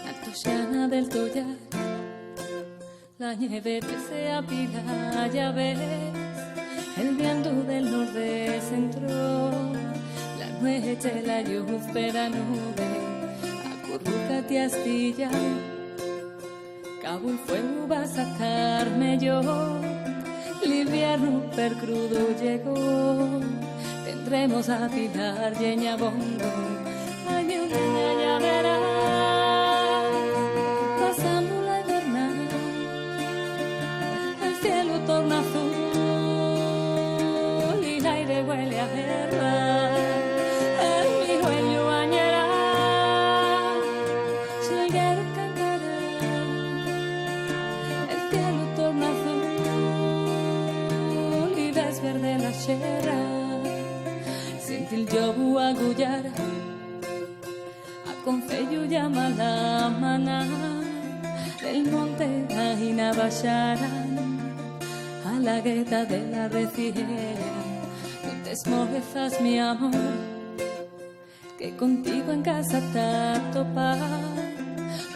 Antosiana del Toya, la nieve que se apila, ya ves, el viento del nordeste entró, la noche, la lluvia, nube, acurrúcate astilla, cabo el fuego va a sacarme yo, el invierno per crudo llegó, tendremos a pilar lleña bondo, ay mi niña ya verás. Torna azul y el aire huele a guerra. El mi dueño bañera, si el guerra cantará. El cielo torna azul y ves verde la sierra. Senti il giobu agullar, a confello llama la maná. Del monte Ajina baixarán a la gueta de la reciera. No te esmorezas, mi amor, que contigo en casa te topar.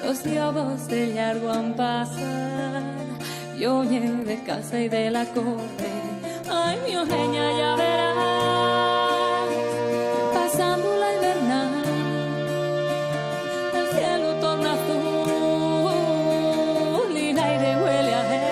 Los lobos de largo han pasar, yo de casa y de la corte. Ay, mi ojeña, ya verás, pasando la invernal, el cielo torna azul y el aire huele a guerra.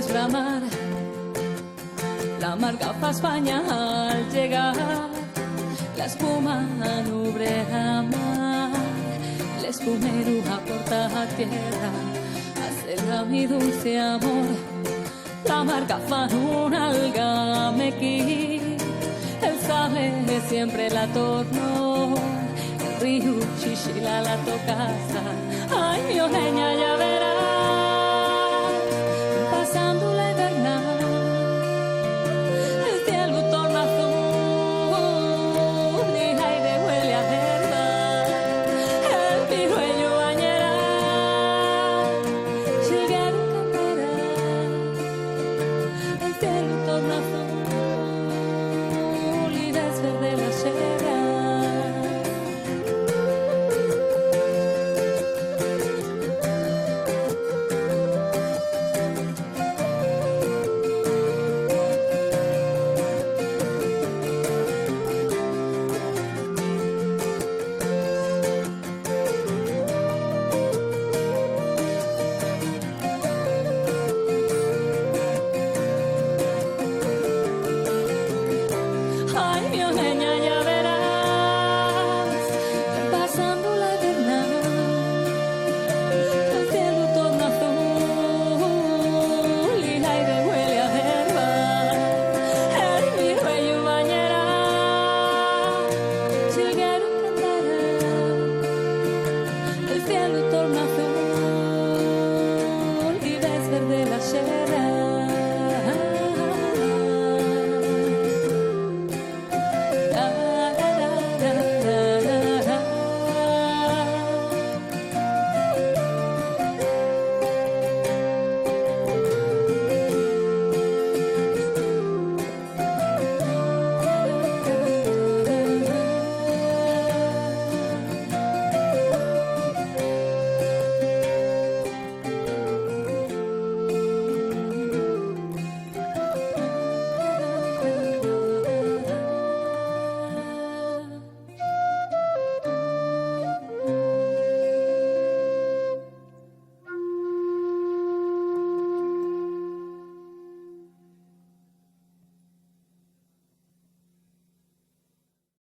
Bramar, la amarga pa' España al llegar, la espuma nubre a mar, el espumero aporta a tierra, hacerla mi dulce amor, la amarga fan un alga me qui, el sable siempre la torno, el río Chichila la tocasa, ay mi ojeña ya verás.